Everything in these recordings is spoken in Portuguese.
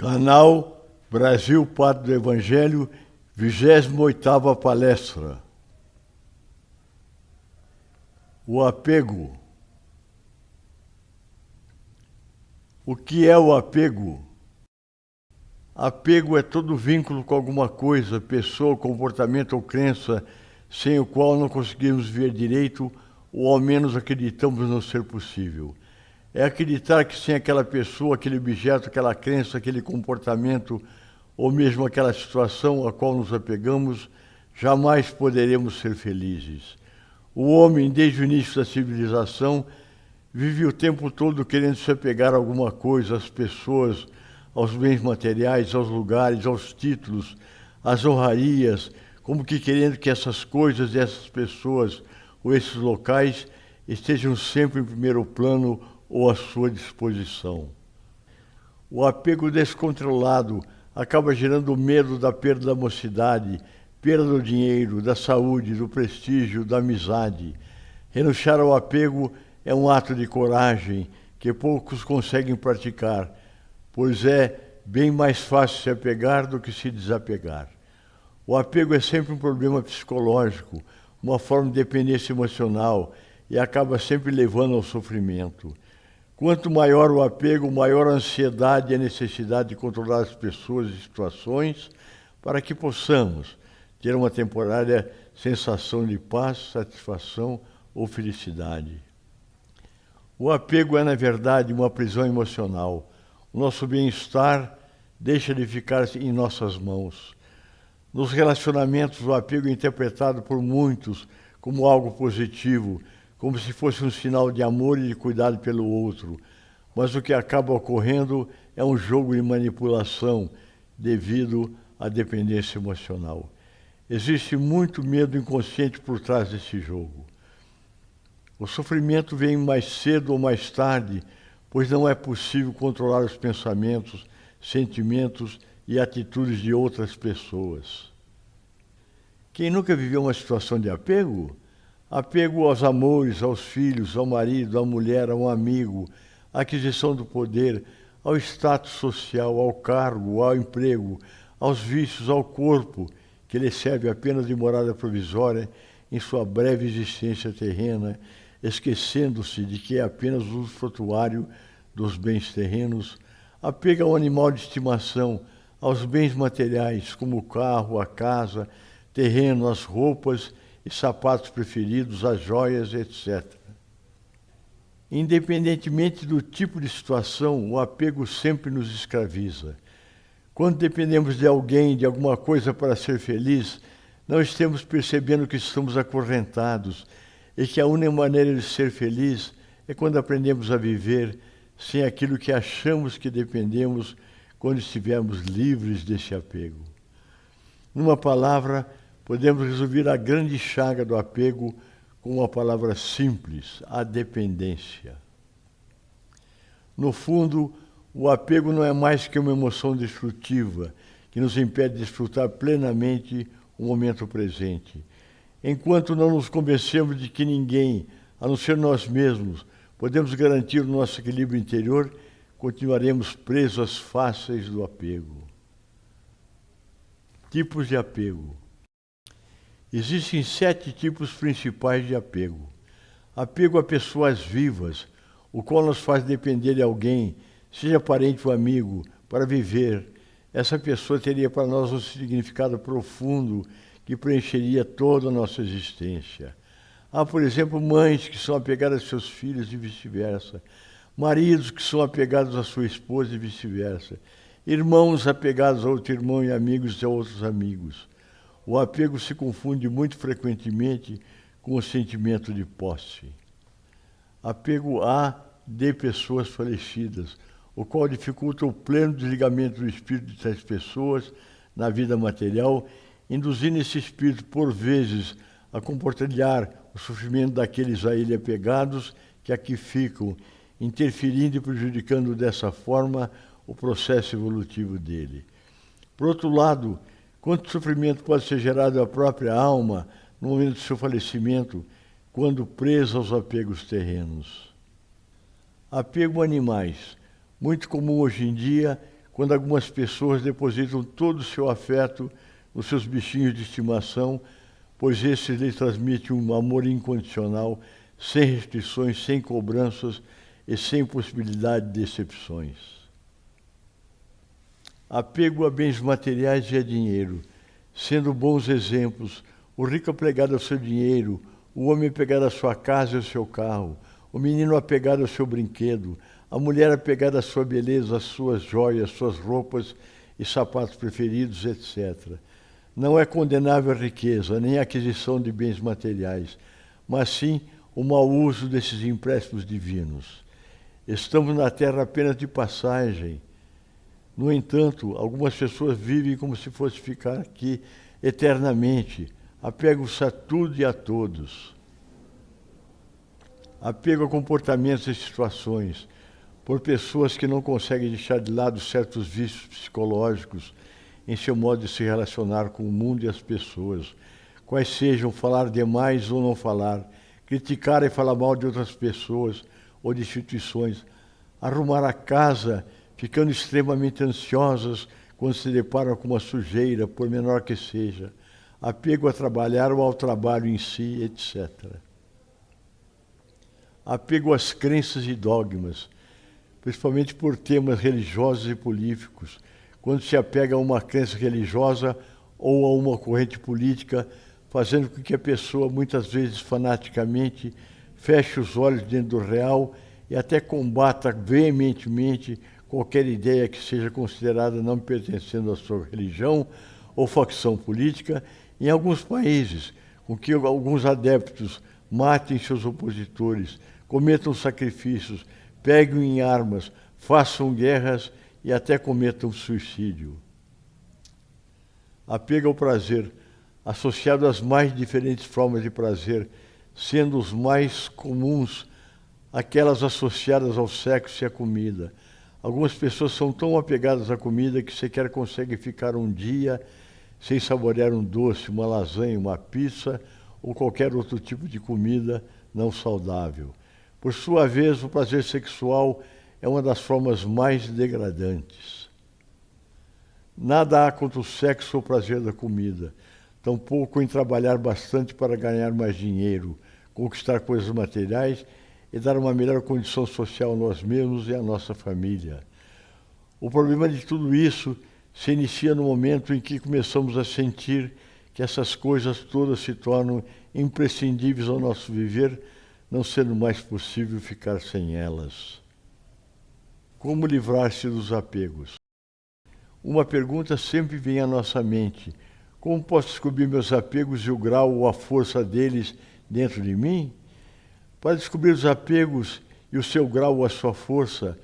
Canal Brasil Pátria do Evangelho, 28ª palestra. O apego. O que é o apego? Apego é todo vínculo com alguma coisa, pessoa, comportamento ou crença, sem o qual não conseguimos ver direito ou ao menos acreditamos não ser possível. É acreditar que sem aquela pessoa, aquele objeto, aquela crença, aquele comportamento ou mesmo aquela situação a qual nos apegamos, jamais poderemos ser felizes. O homem, desde o início da civilização, vive o tempo todo querendo se apegar a alguma coisa, às pessoas, aos bens materiais, aos lugares, aos títulos, às honrarias, como que querendo que essas coisas, essas pessoas ou esses locais estejam sempre em primeiro plano ou à sua disposição. O apego descontrolado acaba gerando medo da perda da mocidade, perda do dinheiro, da saúde, do prestígio, da amizade. Renunciar ao apego é um ato de coragem que poucos conseguem praticar, pois é bem mais fácil se apegar do que se desapegar. O apego é sempre um problema psicológico, uma forma de dependência emocional e acaba sempre levando ao sofrimento. Quanto maior o apego, maior a ansiedade e a necessidade de controlar as pessoas e situações para que possamos ter uma temporária sensação de paz, satisfação ou felicidade. O apego é, na verdade, uma prisão emocional. O nosso bem-estar deixa de ficar em nossas mãos. Nos relacionamentos, o apego é interpretado por muitos como algo positivo, como se fosse um sinal de amor e de cuidado pelo outro. Mas o que acaba ocorrendo é um jogo de manipulação devido à dependência emocional. Existe muito medo inconsciente por trás desse jogo. O sofrimento vem mais cedo ou mais tarde, pois não é possível controlar os pensamentos, sentimentos e atitudes de outras pessoas. Quem nunca viveu uma situação de apego? Apego aos amores, aos filhos, ao marido, à mulher, a um amigo, à aquisição do poder, ao status social, ao cargo, ao emprego, aos vícios, ao corpo, que lhe serve apenas de morada provisória em sua breve existência terrena, esquecendo-se de que é apenas o usufrutuário dos bens terrenos. Apego ao animal de estimação, aos bens materiais, como o carro, a casa, terreno, as roupas e sapatos preferidos, as joias, etc. Independentemente do tipo de situação, o apego sempre nos escraviza. Quando dependemos de alguém, de alguma coisa para ser feliz, não estamos percebendo que estamos acorrentados e que a única maneira de ser feliz é quando aprendemos a viver sem aquilo que achamos que dependemos quando estivermos livres desse apego. Numa palavra, podemos resumir a grande chaga do apego com uma palavra simples: a dependência. No fundo, o apego não é mais que uma emoção destrutiva que nos impede de desfrutar plenamente o momento presente. Enquanto não nos convencemos de que ninguém, a não ser nós mesmos, podemos garantir o nosso equilíbrio interior, continuaremos presos às fásceis do apego. Tipos de apego. Existem 7 tipos principais de apego. Apego a pessoas vivas, o qual nos faz depender de alguém, seja parente ou amigo, para viver. Essa pessoa teria para nós um significado profundo que preencheria toda a nossa existência. Há, por exemplo, mães que são apegadas a seus filhos e vice-versa. Maridos que são apegados à sua esposa e vice-versa. Irmãos apegados a outro irmão e amigos a outros amigos. O apego se confunde muito frequentemente com o sentimento de posse. Apego a de pessoas falecidas, o qual dificulta o pleno desligamento do espírito de tais pessoas na vida material, induzindo esse espírito, por vezes, a compartilhar o sofrimento daqueles a ele apegados que aqui ficam, interferindo e prejudicando dessa forma o processo evolutivo dele. Por outro lado, quanto sofrimento pode ser gerado à própria alma no momento do seu falecimento, quando presa aos apegos terrenos. Apego a animais, muito comum hoje em dia, quando algumas pessoas depositam todo o seu afeto nos seus bichinhos de estimação, pois esses lhes transmitem um amor incondicional, sem restrições, sem cobranças e sem possibilidade de decepções. Apego a bens materiais e a dinheiro, sendo bons exemplos, o rico apegado ao seu dinheiro, o homem apegado à sua casa e ao seu carro, o menino apegado ao seu brinquedo, a mulher apegada à sua beleza, às suas joias, suas roupas e sapatos preferidos, etc. Não é condenável a riqueza, nem a aquisição de bens materiais, mas sim o mau uso desses empréstimos divinos. Estamos na Terra apenas de passagem. No entanto, algumas pessoas vivem como se fosse ficar aqui eternamente, apegam-se a tudo e a todos. Apego a comportamentos e situações, por pessoas que não conseguem deixar de lado certos vícios psicológicos em seu modo de se relacionar com o mundo e as pessoas, quais sejam falar demais ou não falar, criticar e falar mal de outras pessoas ou de instituições, arrumar a casa, ficando extremamente ansiosas quando se deparam com uma sujeira, por menor que seja, apego a trabalhar ou ao trabalho em si, etc. Apego às crenças e dogmas, principalmente por temas religiosos e políticos, quando se apega a uma crença religiosa ou a uma corrente política, fazendo com que a pessoa, muitas vezes fanaticamente, feche os olhos dentro do real e até combata veementemente qualquer ideia que seja considerada não pertencendo à sua religião ou facção política, em alguns países, com que alguns adeptos matem seus opositores, cometam sacrifícios, peguem em armas, façam guerras e até cometam suicídio. Apego ao prazer, associado às mais diferentes formas de prazer, sendo os mais comuns aquelas associadas ao sexo e à comida. Algumas pessoas são tão apegadas à comida que sequer conseguem ficar um dia sem saborear um doce, uma lasanha, uma pizza ou qualquer outro tipo de comida não saudável. Por sua vez, o prazer sexual é uma das formas mais degradantes. Nada há contra o sexo ou o prazer da comida, tampouco em trabalhar bastante para ganhar mais dinheiro, conquistar coisas materiais e dar uma melhor condição social a nós mesmos e à nossa família. O problema de tudo isso se inicia no momento em que começamos a sentir que essas coisas todas se tornam imprescindíveis ao nosso viver, não sendo mais possível ficar sem elas. Como livrar-se dos apegos? Uma pergunta sempre vem à nossa mente: como posso descobrir meus apegos e o grau ou a força deles dentro de mim? Para descobrir os apegos e o seu grau ou a sua força,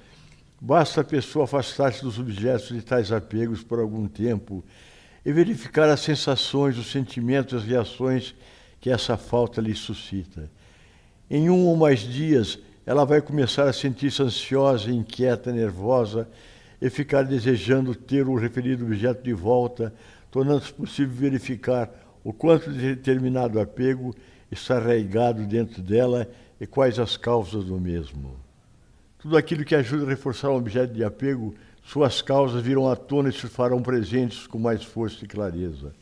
basta a pessoa afastar-se dos objetos de tais apegos por algum tempo e verificar as sensações, os sentimentos e as reações que essa falta lhe suscita. Em um ou mais dias, ela vai começar a sentir-se ansiosa, inquieta, nervosa e ficar desejando ter o referido objeto de volta, tornando-se possível verificar o quanto de determinado apego está arraigado dentro dela e quais as causas do mesmo. Tudo aquilo que ajuda a reforçar um objeto de apego, suas causas virão à tona e se farão presentes com mais força e clareza.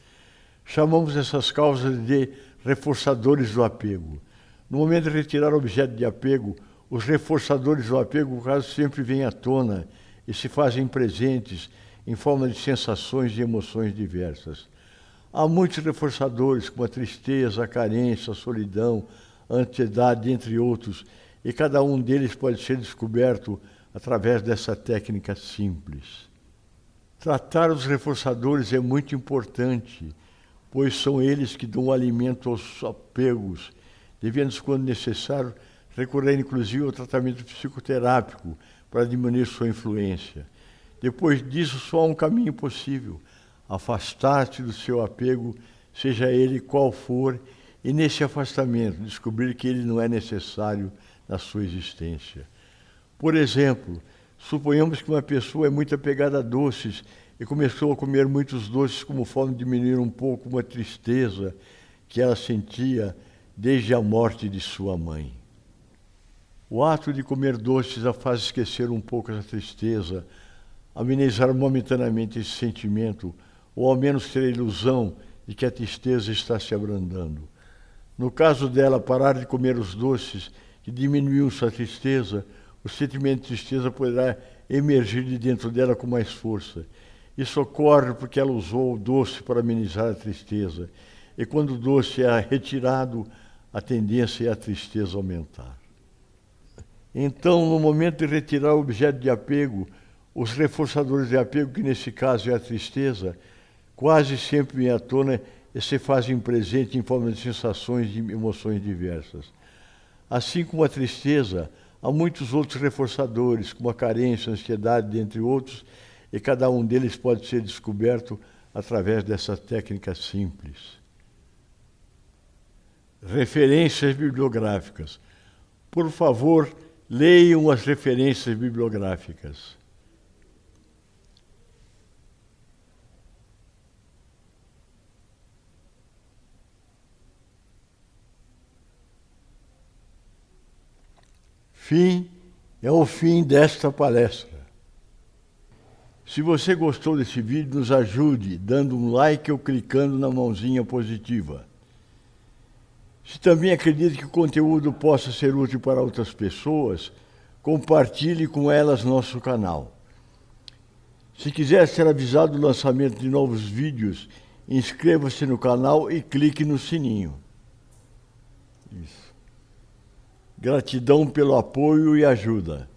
Chamamos essas causas de reforçadores do apego. No momento de retirar o objeto de apego, os reforçadores do apego quase sempre vêm à tona e se fazem presentes em forma de sensações e emoções diversas. Há muitos reforçadores, como a tristeza, a carência, a solidão, a ansiedade, entre outros, e cada um deles pode ser descoberto através dessa técnica simples. Tratar os reforçadores é muito importante, pois são eles que dão alimento aos apegos, devendo, quando necessário, recorrer inclusive ao tratamento psicoterápico para diminuir sua influência. Depois disso, só há um caminho possível: afastar-se do seu apego, seja ele qual for, e nesse afastamento descobrir que ele não é necessário na sua existência. Por exemplo, suponhamos que uma pessoa é muito apegada a doces e começou a comer muitos doces como forma de diminuir um pouco uma tristeza que ela sentia desde a morte de sua mãe. O ato de comer doces a faz esquecer um pouco essa tristeza, amenizar momentaneamente esse sentimento, ou ao menos ter a ilusão de que a tristeza está se abrandando. No caso dela, parar de comer os doces que diminuíam sua tristeza, o sentimento de tristeza poderá emergir de dentro dela com mais força. Isso ocorre porque ela usou o doce para amenizar a tristeza. E quando o doce é retirado, a tendência é a tristeza aumentar. Então, no momento de retirar o objeto de apego, os reforçadores de apego, que nesse caso é a tristeza, quase sempre vêm à tona e se fazem presente em forma de sensações e emoções diversas. Assim como a tristeza, há muitos outros reforçadores, como a carência, a ansiedade, dentre outros, e cada um deles pode ser descoberto através dessa técnica simples. Referências bibliográficas. Por favor, leiam as referências bibliográficas. É o fim desta palestra. Se você gostou desse vídeo, nos ajude dando um like ou clicando na mãozinha positiva. Se também acredita que o conteúdo possa ser útil para outras pessoas, compartilhe com elas nosso canal. Se quiser ser avisado do lançamento de novos vídeos, inscreva-se no canal e clique no sininho. Isso. Gratidão pelo apoio e ajuda.